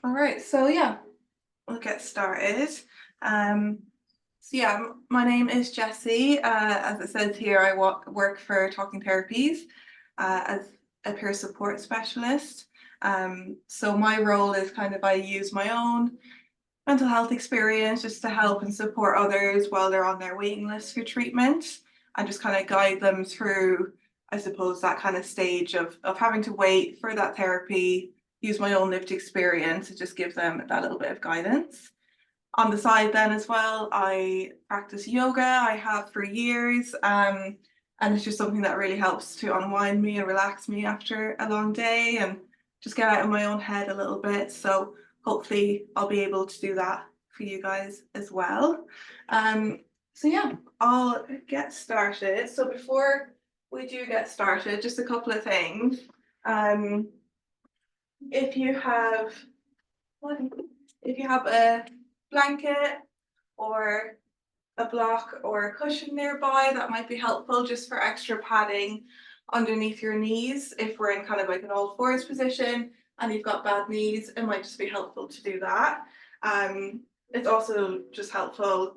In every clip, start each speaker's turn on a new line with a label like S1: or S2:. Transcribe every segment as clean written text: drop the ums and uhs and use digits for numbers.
S1: All right, so yeah, we'll get started. Um, my name is Jessie. As it says here, I work for Talking Therapies as a peer support specialist. So my role is kind of I use my own mental health experience just to help and support others while they're on their waiting list for treatment and just kind of guide them through, I suppose, that kind of stage of having to wait for that therapy, use my own lived experience to just give them that little bit of guidance. On the side then as well, I practice yoga. I have for years. And it's just something that really helps to unwind me and relax me after a long day and just get out of my own head a little bit. So hopefully I'll be able to do that for you guys as well. Um, so yeah, I'll get started. So before we do get started, just a couple of things. Um, if you have if you have a blanket or a block or a cushion nearby, that might be helpful just for extra padding underneath your knees. If we're in kind of like an all fours position and you've got bad knees, it might just be helpful to do that. It's also just helpful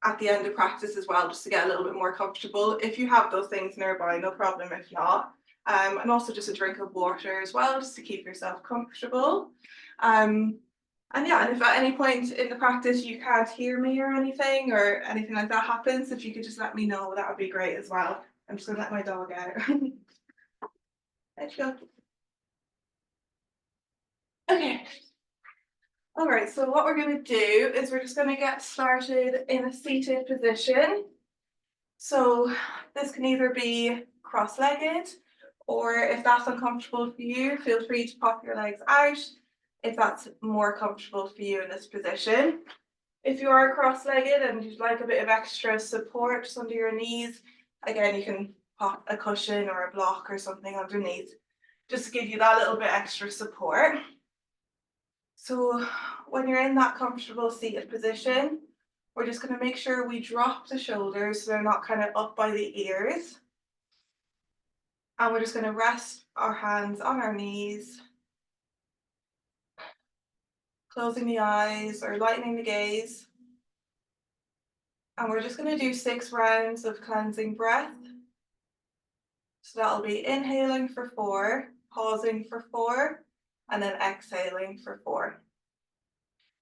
S1: at the end of practice as well, just to get a little bit more comfortable. If you have those things nearby, no problem if not. And also just a drink of water as well, just to keep yourself comfortable. Um, and yeah, and if at any point in the practice you can't hear me or anything like that happens, if you could just let me know, that would be great as well. I'm just gonna let my dog out. There you go. Okay. All right, so what we're gonna do is we're just gonna get started in a seated position. So this can either be cross-legged, or if that's uncomfortable for you, feel free to pop your legs out if that's more comfortable for you in this position. If you are cross-legged and you'd like a bit of extra support just under your knees, again, you can pop a cushion or a block or something underneath just to give you that little bit extra support. So when you're in that comfortable seated position, we're just going to make sure we drop the shoulders so they're not kind of up by the ears. And we're just going to rest our hands on our knees, closing the eyes or lightening the gaze. And we're just going to do 6 rounds of cleansing breath. So that'll be inhaling for 4, pausing for 4, and then exhaling for 4.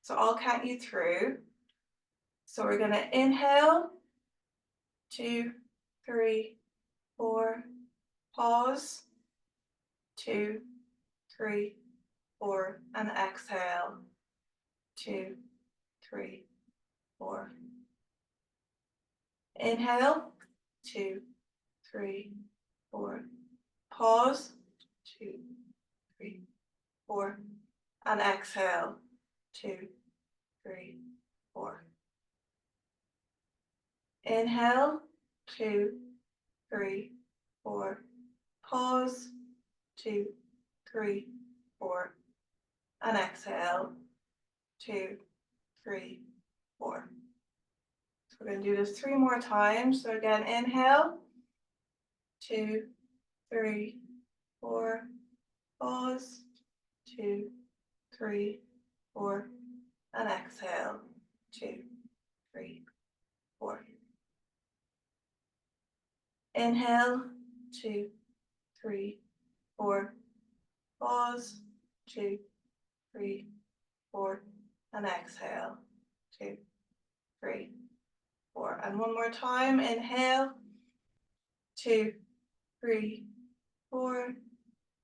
S1: So I'll count you through. So we're going to inhale, 2, 3, 4, pause, 2, 3, 4, and exhale, 2, 3, 4. Inhale, 2, 3, 4. Pause, 2, 3, 4. And exhale, 2, 3, 4. Inhale, 2, 3, 4. Pause, 2, 3, 4. And exhale, 2, 3, 4. So we're going to do this 3 more times. So again, inhale, 2, 3, 4. Pause, 2, 3, 4. And exhale, 2, 3, 4. Inhale, 2, 3, 4. Pause, 2, 3, 4. And exhale, 2, 3, 4. And one more time. Inhale, 2, 3, 4.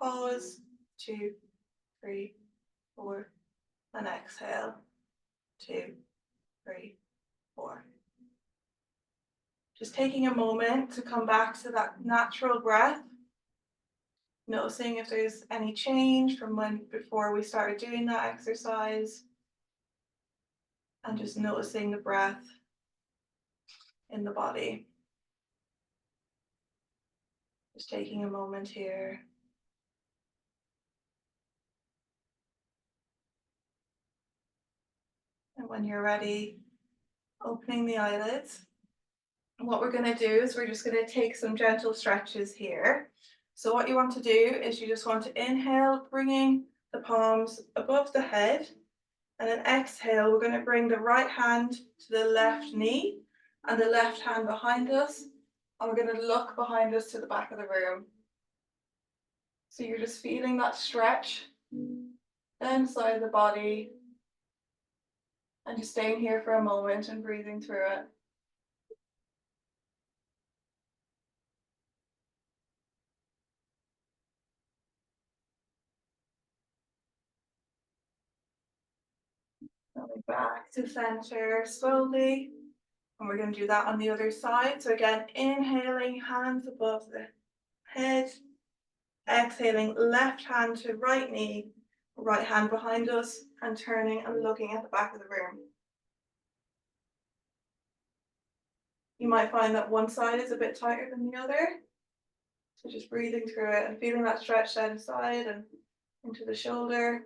S1: Pause, 2, 3, 4. And exhale, 2, 3, 4. Just taking a moment to come back to that natural breath, noticing if there's any change from before we started doing that exercise, and just noticing the breath in the body. Just taking a moment here. And when you're ready, opening the eyelids. And what we're going to do is we're just going to take some gentle stretches here. So what you want to do is you just want to inhale, bringing the palms above the head. And then exhale, we're going to bring the right hand to the left knee and the left hand behind us. And we're going to look behind us to the back of the room. So you're just feeling that stretch inside the body and just staying here for a moment and breathing through it. Coming back to center slowly. And we're going to do that on the other side. So again, inhaling, hands above the head. Exhaling, left hand to right knee, right hand behind us, and turning and looking at the back of the room. You might find that one side is a bit tighter than the other. So just breathing through it and feeling that stretch down the side and into the shoulder.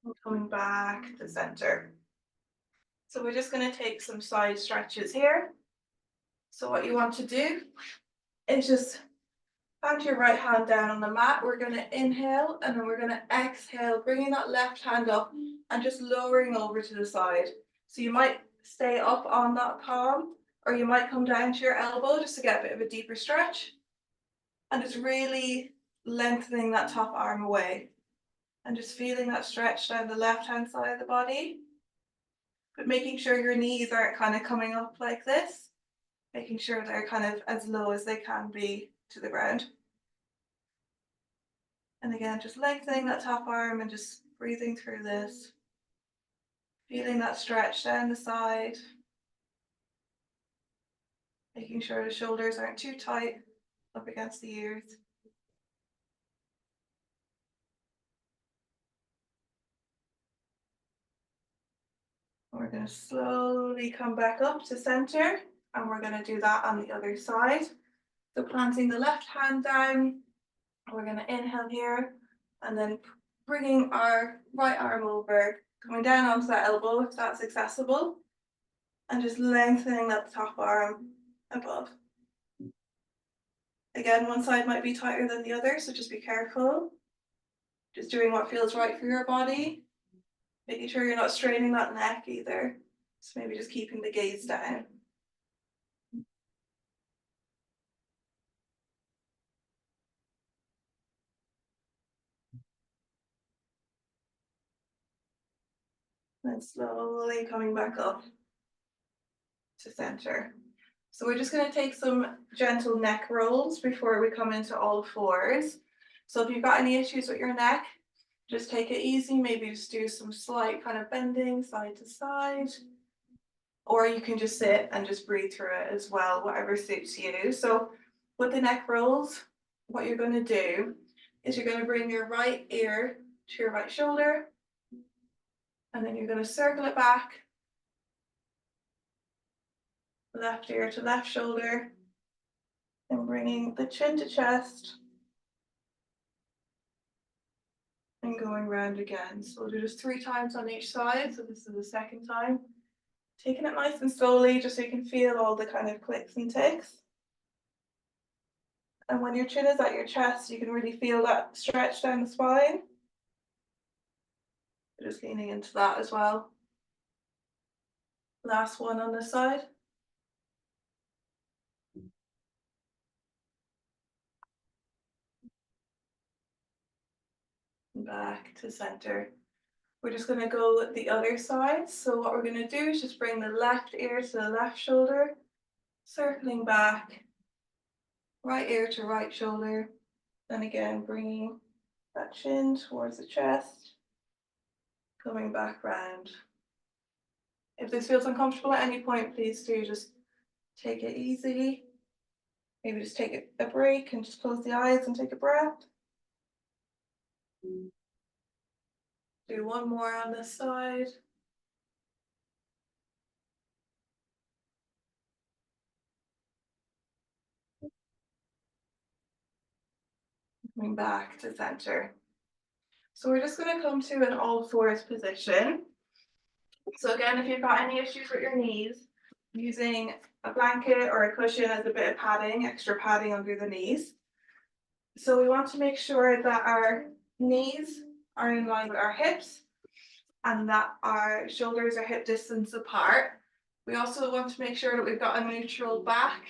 S1: And coming back to center. So we're just going to take some side stretches here. So what you want to do is just plant your right hand down on the mat. We're going to inhale and then we're going to exhale, bringing that left hand up and just lowering over to the side. So you might stay up on that palm or you might come down to your elbow just to get a bit of a deeper stretch. And just really lengthening that top arm away and just feeling that stretch down the left hand side of the body. But making sure your knees aren't kind of coming up like this, making sure they're kind of as low as they can be to the ground. And again, just lengthening that top arm and just breathing through this. Feeling that stretch down the side. Making sure the shoulders aren't too tight up against the ears. We're going to slowly come back up to center and we're going to do that on the other side. So planting the left hand down, we're going to inhale here and then bringing our right arm over, coming down onto that elbow if that's accessible, and just lengthening that top arm above. Again, one side might be tighter than the other, so just be careful. Just doing what feels right for your body. Making sure you're not straining that neck either. So maybe just keeping the gaze down. And then slowly coming back up to center. So we're just going to take some gentle neck rolls before we come into all fours. So if you've got any issues with your neck, just take it easy. Maybe just do some slight kind of bending side to side. Or you can just sit and just breathe through it as well, whatever suits you. So with the neck rolls, what you're going to do is you're going to bring your right ear to your right shoulder. And then you're going to circle it back. Left ear to left shoulder. And bringing the chin to chest. And going round again. So we'll do this 3 times on each side. So this is the second time. Taking it nice and slowly, just so you can feel all the kind of clicks and ticks. And when your chin is at your chest, you can really feel that stretch down the spine. Just leaning into that as well. Last one on this side. Back to center. We're just going to go the other side. So what we're going to do is just bring the left ear to the left shoulder, circling back, right ear to right shoulder, and again bringing that chin towards the chest, coming back round. If this feels uncomfortable at any point, please do just take it easy. Maybe just take a break and just close the eyes and take a breath. Do one more on this side. Coming back to center. So we're just going to come to an all fours position. So again, if you've got any issues with your knees, using a blanket or a cushion as a bit of padding, extra padding under the knees. So we want to make sure that our knees are in line with our hips and that our shoulders are hip distance apart. We also want to make sure that we've got a neutral back.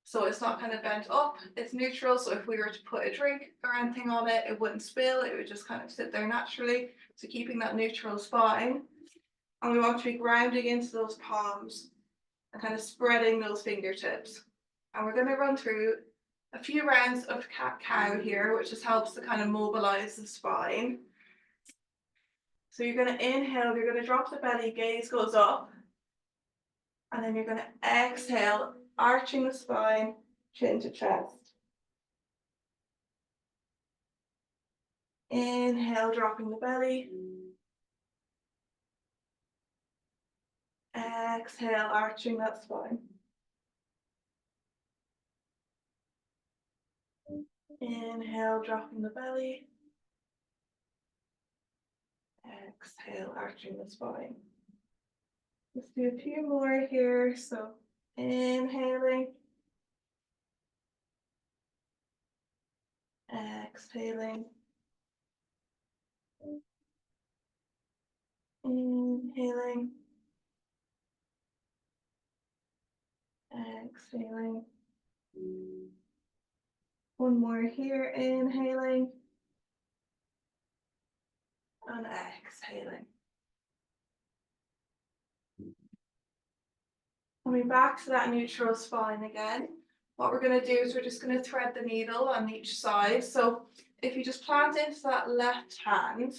S1: So it's not kind of bent up, it's neutral. So if we were to put a drink or anything on it, it wouldn't spill, it would just kind of sit there naturally. So keeping that neutral spine. And we want to be grounding into those palms and kind of spreading those fingertips. And we're going to run through a few rounds of cat-cow here, which just helps to kind of mobilize the spine. So you're going to inhale, you're going to drop the belly, gaze goes up. And then you're going to exhale, arching the spine, chin to chest. Inhale, dropping the belly. Exhale, arching that spine. Inhale, dropping the belly. Exhale, arching the spine. Let's do a few more here. So inhaling. Exhaling. Inhaling. Exhaling. One more here, inhaling. And exhaling. Coming back to that neutral spine again. What we're going to do is we're just going to thread the needle on each side. So if you just plant into that left hand,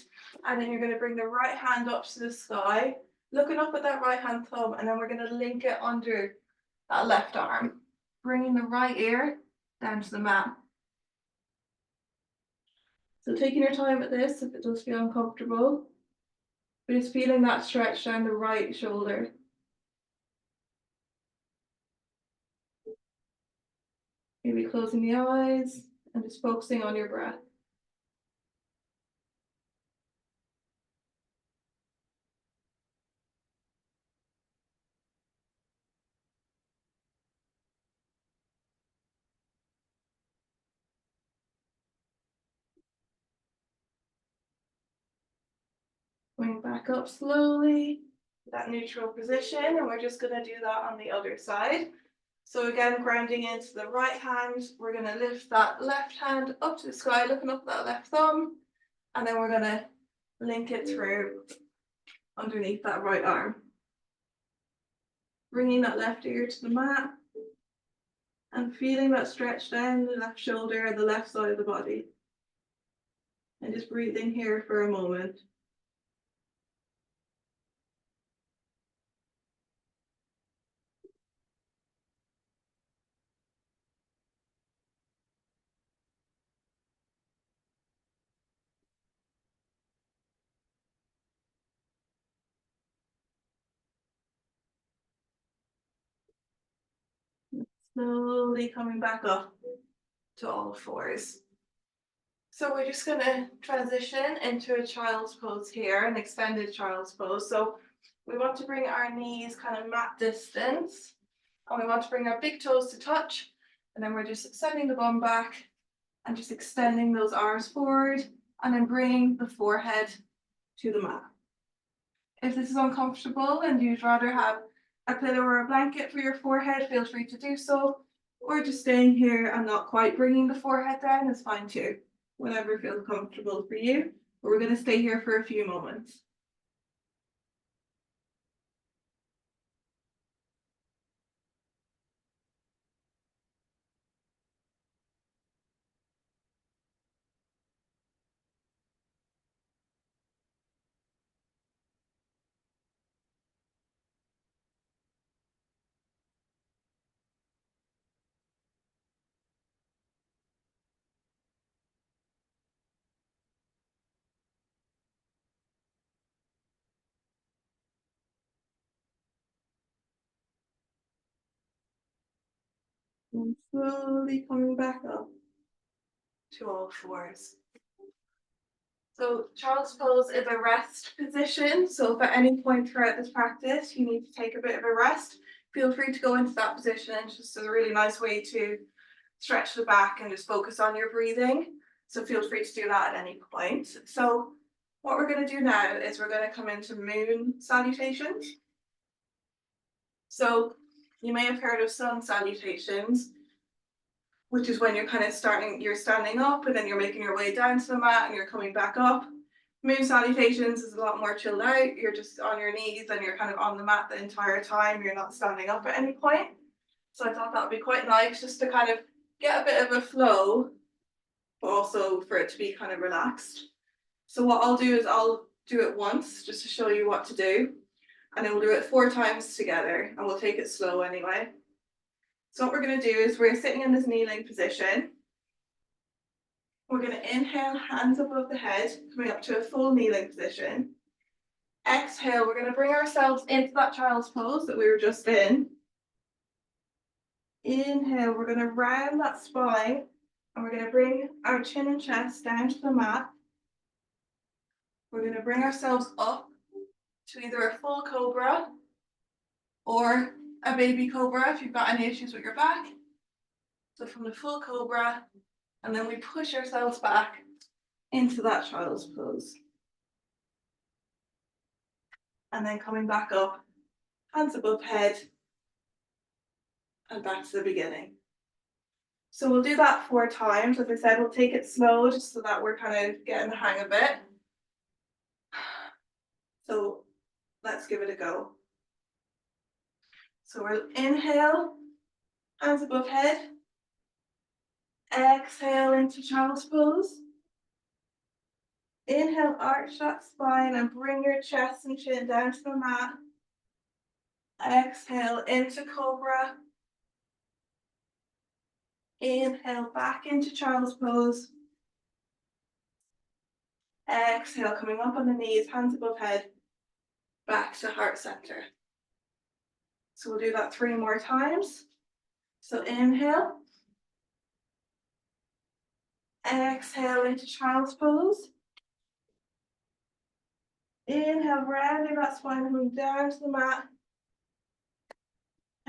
S1: and then you're going to bring the right hand up to the sky, looking up at that right hand thumb, and then we're going to link it under that left arm, bringing the right ear down to the mat. So taking your time with this, if it does feel uncomfortable, but just feeling that stretch down the right shoulder. Maybe closing the eyes and just focusing on your breath. Going back up slowly, that neutral position, and we're just going to do that on the other side. So again, grounding into the right hand, we're going to lift that left hand up to the sky, looking up at that left thumb, and then we're going to link it through underneath that right arm. Bringing that left ear to the mat, and feeling that stretch down the left shoulder, the left side of the body. And just breathing here for a moment. Slowly coming back up to all fours. So we're just going to transition into a child's pose here, an extended child's pose. So we want to bring our knees kind of mat distance, and we want to bring our big toes to touch, and then we're just sending the bum back and just extending those arms forward, and then bringing the forehead to the mat. If this is uncomfortable and you'd rather have a pillow or a blanket for your forehead, feel free to do so, or just staying here and not quite bringing the forehead down is fine too. Whatever feels comfortable for you. But we're going to stay here for a few moments. And slowly coming back up to all fours. So child's pose is a rest position. So if at any point throughout this practice you need to take a bit of a rest, feel free to go into that position. It's just a really nice way to stretch the back and just focus on your breathing. So feel free to do that at any point. So what we're going to do now is we're going to come into moon salutations. So you may have heard of sun salutations, which is when you're kind of you're standing up and then you're making your way down to the mat and you're coming back up. Moon salutations is a lot more chilled out. You're just on your knees and you're kind of on the mat the entire time. You're not standing up at any point. So I thought that would be quite nice just to kind of get a bit of a flow, but also for it to be kind of relaxed. So what I'll do is I'll do it once just to show you what to do. And then we'll do it 4 times together and we'll take it slow anyway. So what we're going to do is we're sitting in this kneeling position. We're going to inhale, hands above the head, coming up to a full kneeling position. Exhale, we're going to bring ourselves into that child's pose that we were just in. Inhale, we're going to round that spine and we're going to bring our chin and chest down to the mat. We're going to bring ourselves up to either a full cobra or a baby cobra if you've got any issues with your back. So from the full cobra, and then we push ourselves back into that child's pose. And then coming back up, hands above head, and back to the beginning. So we'll do that 4 times. As I said, we'll take it slow just so that we're kind of getting the hang of it. So let's give it a go. So we'll inhale, hands above head. Exhale into child's pose. Inhale, arch that spine and bring your chest and chin down to the mat. Exhale into cobra. Inhale back into child's pose. Exhale, coming up on the knees, hands above head, back to heart center. So we'll do that 3 more times. So inhale. Exhale into child's pose. Inhale, rounding that spine, coming down to the mat.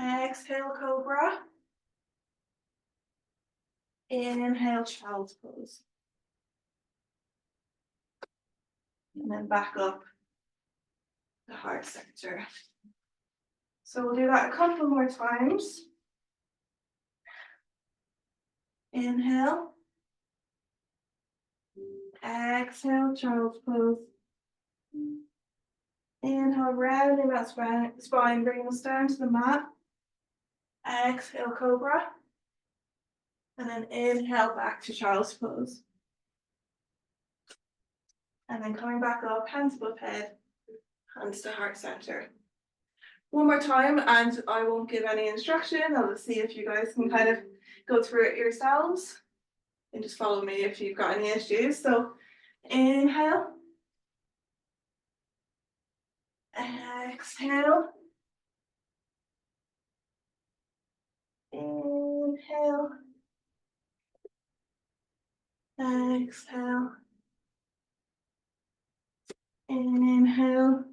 S1: Exhale, cobra. Inhale, child's pose. And then back up the heart center. So we'll do that a couple more times. Inhale. Exhale, child's pose. Inhale, rounding that spine, bringing us down to the mat. Exhale, cobra. And then inhale back to child's pose. And then coming back up, hands above head, hands to heart center. 1 more time, and I won't give any instruction. I'll just see if you guys can kind of go through it yourselves. And just follow me if you've got any issues. So inhale. Exhale. Inhale. Exhale. Inhale.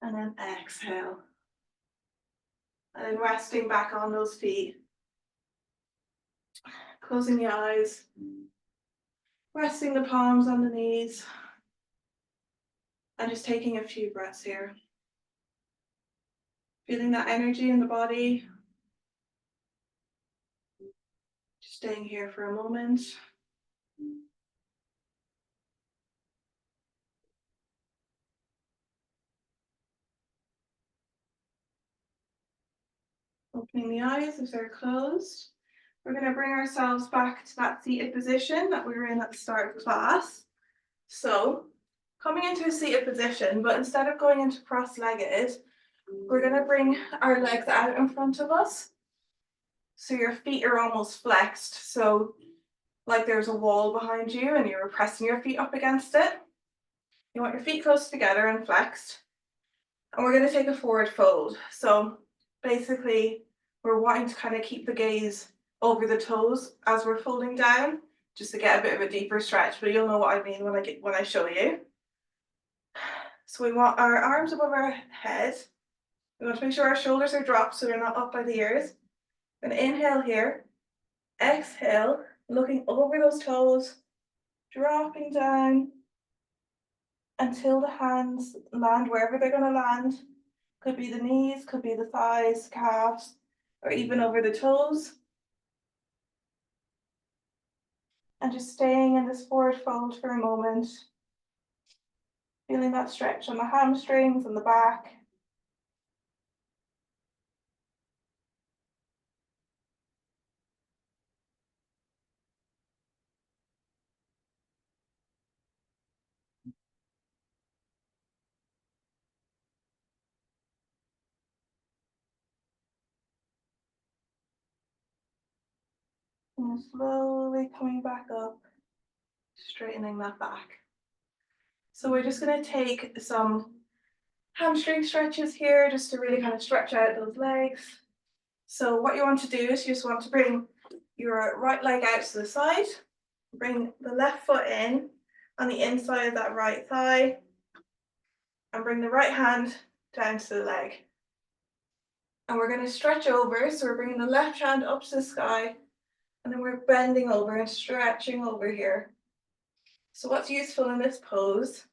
S1: And then exhale. And then resting back on those feet. Closing the eyes. Resting the palms on the knees. And just taking a few breaths here. Feeling that energy in the body. Just staying here for a moment. Opening the eyes if they're closed. We're going to bring ourselves back to that seated position that we were in at the start of class. So, coming into a seated position, but instead of going into cross-legged, we're going to bring our legs out in front of us. So your feet are almost flexed. So, like there's a wall behind you and you're pressing your feet up against it. You want your feet close together and flexed. And we're going to take a forward fold. So, basically, we're wanting to kind of keep the gaze over the toes as we're folding down. just to get a bit of a deeper stretch, but you'll know what I mean when I show you. So we want our arms above our head. We want to make sure our shoulders are dropped so they're not up by the ears. We're going to inhale here, exhale, looking over those toes, dropping down until the hands land wherever they're going to land. Could be the knees, could be the thighs, calves, or even over the toes. And just staying in this forward fold for a moment. Feeling that stretch on the hamstrings and the back. And slowly coming back up, straightening that back. So we're just going to take some hamstring stretches here just to really kind of stretch out those legs. So what you want to do is you just want to bring your right leg out to the side, bring the left foot in on the inside of that right thigh, and bring the right hand down to the leg. And we're going to stretch over, so we're bringing the left hand up to the sky, and then we're bending over and stretching over here. So what's useful in this pose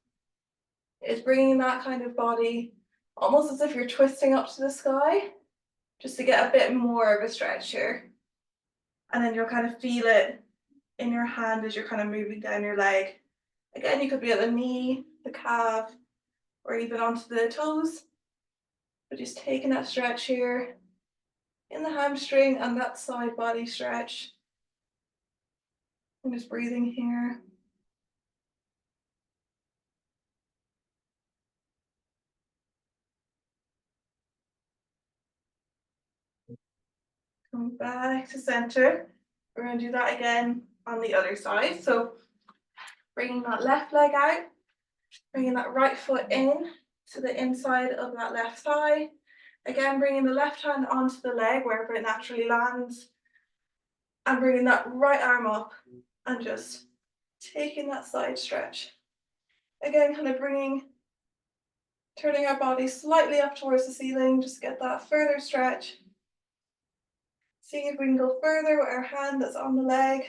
S1: is bringing that kind of body almost as if you're twisting up to the sky, just to get a bit more of a stretch here. And then you'll kind of feel it in your hand as you're kind of moving down your leg. Again, you could be at the knee, the calf, or even onto the toes. But just taking that stretch here in the hamstring and that side body stretch. And just breathing here. Coming back to center. We're going to do that again on the other side. So bringing that left leg out, bringing that right foot in to the inside of that left thigh. Again, bringing the left hand onto the leg wherever it naturally lands. And bringing that right arm up and just taking that side stretch. Again, kind of turning our body slightly up towards the ceiling, just get that further stretch. Seeing if we can go further with our hand that's on the leg.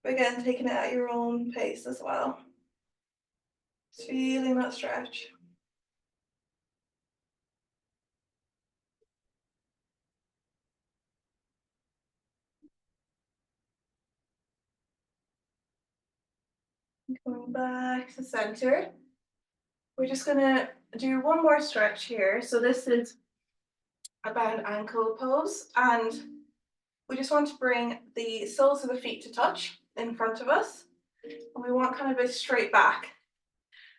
S1: But again, taking it at your own pace as well. Just feeling that stretch. Coming back to center. We're just gonna do one more stretch here. So this is a bound ankle pose, and we just want to bring the soles of the feet to touch in front of us. And we want kind of a straight back.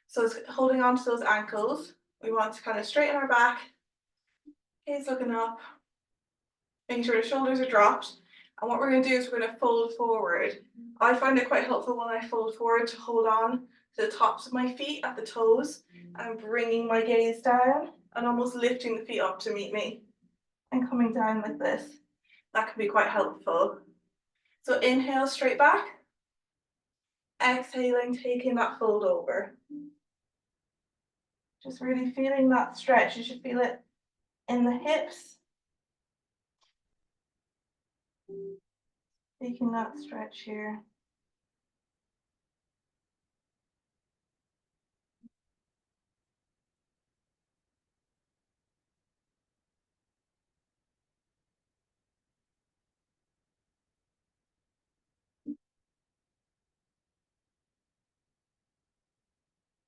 S1: So it's holding on to those ankles. We want to kind of straighten our back. Gaze looking up. Making sure the shoulders are dropped. And what we're going to do is we're going to fold forward. I find it quite helpful when I fold forward to hold on to the tops of my feet at the toes and bringing my gaze down and almost lifting the feet up to meet me and coming down like this. That can be quite helpful. So inhale straight back. Exhaling, taking that fold over. Just really feeling that stretch. You should feel it in the hips. Taking that stretch here.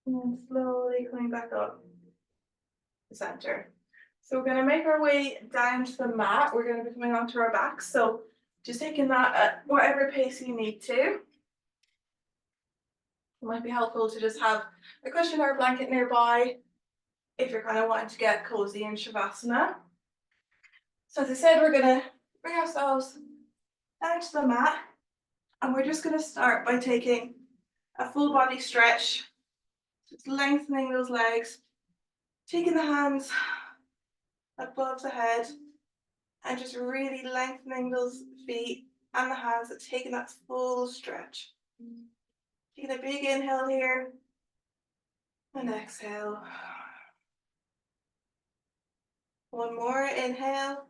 S1: And then slowly coming back up the center. So we're going to make our way down to the mat. We're going to be coming onto our backs. So just taking that at whatever pace you need to. It might be helpful to just have a cushion or a blanket nearby if you're kind of wanting to get cozy in Shavasana. So as I said, we're going to bring ourselves down to the mat. And we're just going to start by taking a full body stretch. Just lengthening those legs. Taking the hands above the head and just really lengthening those feet and the hands, and taking that full stretch. Taking a big inhale here and exhale. One more, inhale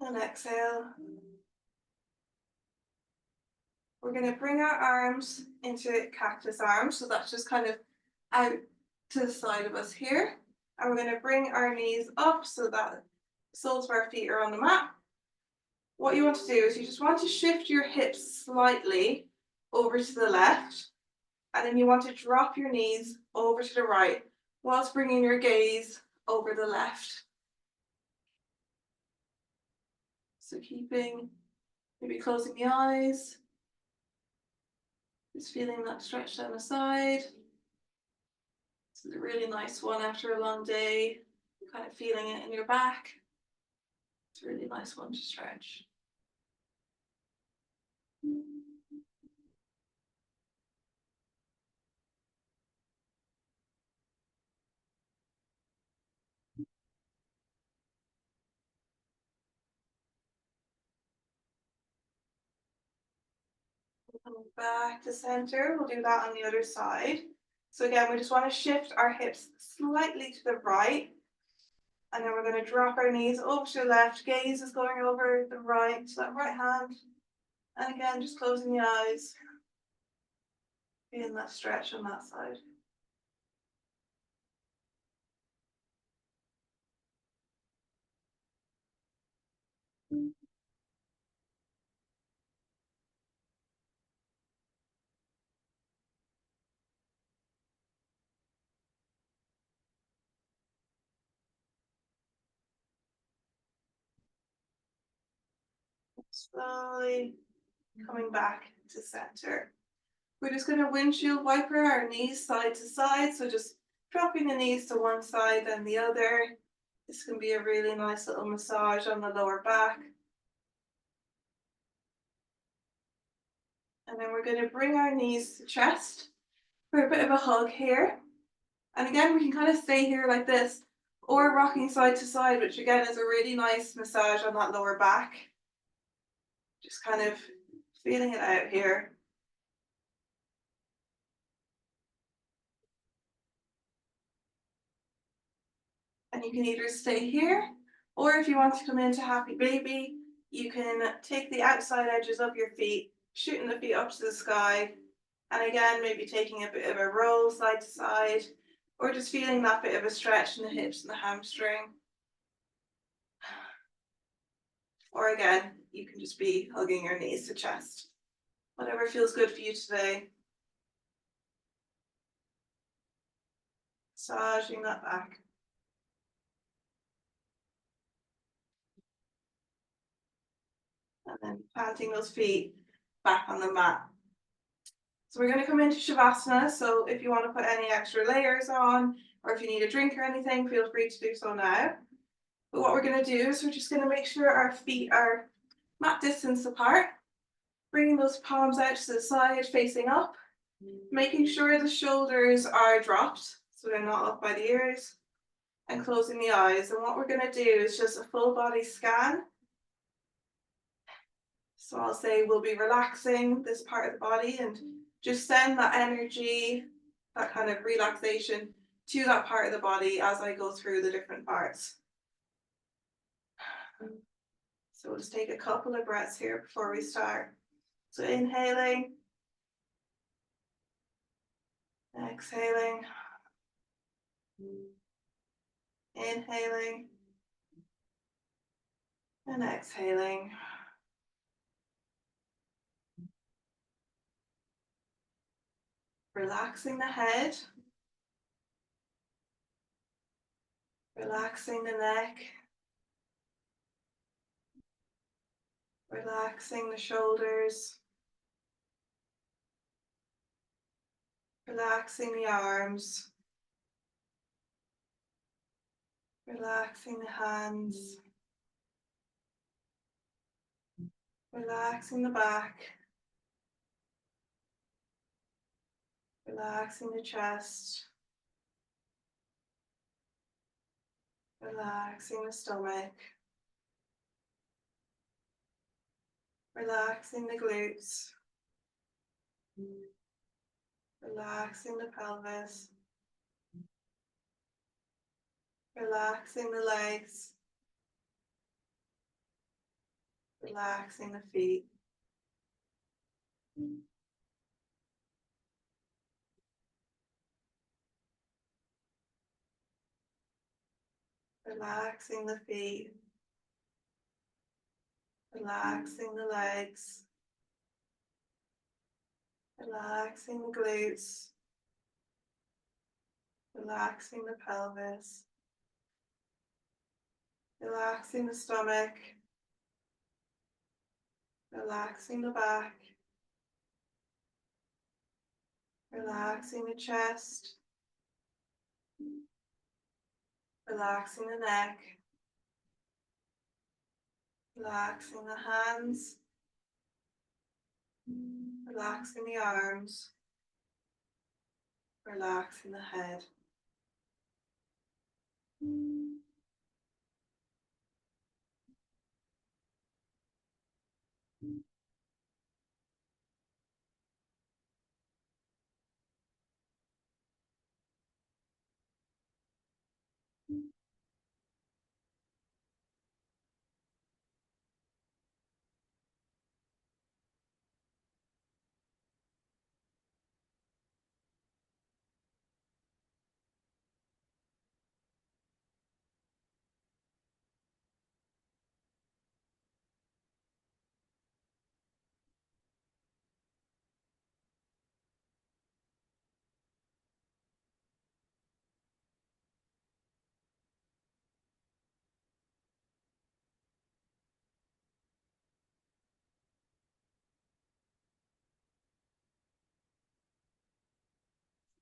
S1: and exhale. We're going to bring our arms into cactus arms, so that's just kind of out to the side of us here. And we're going to bring our knees up so that the soles of our feet are on the mat. What you want to do is you just want to shift your hips slightly over to the left, and then you want to drop your knees over to the right whilst bringing your gaze over the left. So keeping, maybe closing the eyes, just feeling that stretch down the side. This is a really nice one after a long day, kind of feeling it in your back. It's a really nice one to stretch. Coming back to center, we'll do that on the other side. So again, we just want to shift our hips slightly to the right. And then we're going to drop our knees over to the left. Gaze is going over the right, so that right hand. And again, just closing the eyes. Feeling that stretch on that side. Slowly coming back to center. We're just going to windshield wiper our knees side to side. So just dropping the knees to one side and the other. This can be a really nice little massage on the lower back. And then we're going to bring our knees to chest for a bit of a hug here. And again, we can kind of stay here like this, or rocking side to side, which again is a really nice massage on that lower back. Just kind of feeling it out here. And you can either stay here, or if you want to come into happy baby, you can take the outside edges of your feet, shooting the feet up to the sky. And again, maybe taking a bit of a roll side to side, or just feeling that bit of a stretch in the hips and the hamstring. Or again, you can just be hugging your knees to chest. Whatever feels good for you today. Massaging that back. And then planting those feet back on the mat. So we're going to come into Shavasana. So if you want to put any extra layers on, or if you need a drink or anything, feel free to do so now. But what we're going to do is we're just going to make sure our feet are mat distance apart. Bringing those palms out to the side, facing up. Making sure the shoulders are dropped, so they're not up by the ears. And closing the eyes. And what we're going to do is just a full body scan. So I'll say we'll be relaxing this part of the body and just send that energy, that kind of relaxation to that part of the body as I go through the different parts. So we'll just take a couple of breaths here before we start. So inhaling, exhaling, inhaling, and exhaling. Relaxing the head, relaxing the neck, relaxing the shoulders, relaxing the arms, relaxing the hands, relaxing the back, relaxing the chest, relaxing the stomach, Relaxing the glutes. Relaxing the pelvis. Relaxing the legs. Relaxing the feet. Relaxing the feet. Relaxing the legs. Relaxing the glutes. Relaxing the pelvis. Relaxing the stomach. Relaxing the back. Relaxing the chest. Relaxing the neck. Relaxing the hands. Relaxing the arms. Relaxing the head.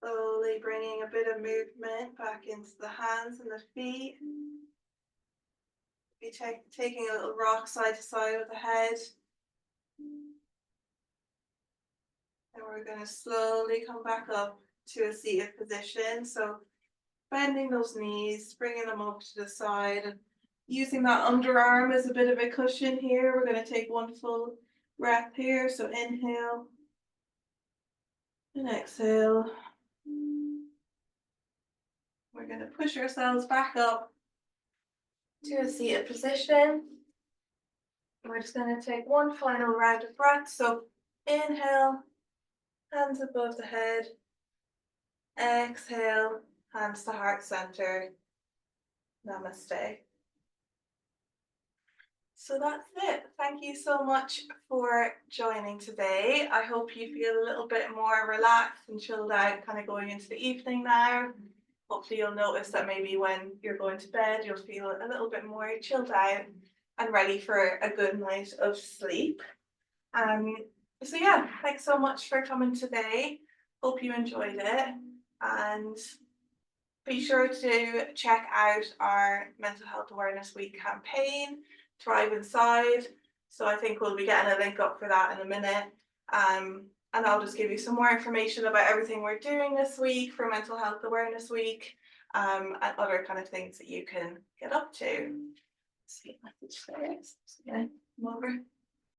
S1: Slowly bringing a bit of movement back into the hands and the feet. Be taking a little rock side to side with the head. And we're going to slowly come back up to a seated position. So bending those knees, bringing them up to the side, and using that underarm as a bit of a cushion here. We're going to take one full breath here. So inhale and exhale. We're going to push ourselves back up to a seated position. We're just going to take one final round of breath. So inhale, hands above the head. Exhale, hands to heart center. Namaste. So that's it. Thank you so much for joining today. I hope you feel a little bit more relaxed and chilled out kind of going into the evening now. Hopefully you'll notice that maybe when you're going to bed, you'll feel a little bit more chilled out and ready for a good night of sleep. So yeah, thanks so much for coming today. Hope you enjoyed it. And be sure to check out our Mental Health Awareness Week campaign, Thrive Inside. So I think we'll be getting a link up for that in a minute. And I'll just give you some more information about everything we're doing this week for Mental Health Awareness Week, and other kind of things that you can get up to. Sweet message there. Yeah, come over.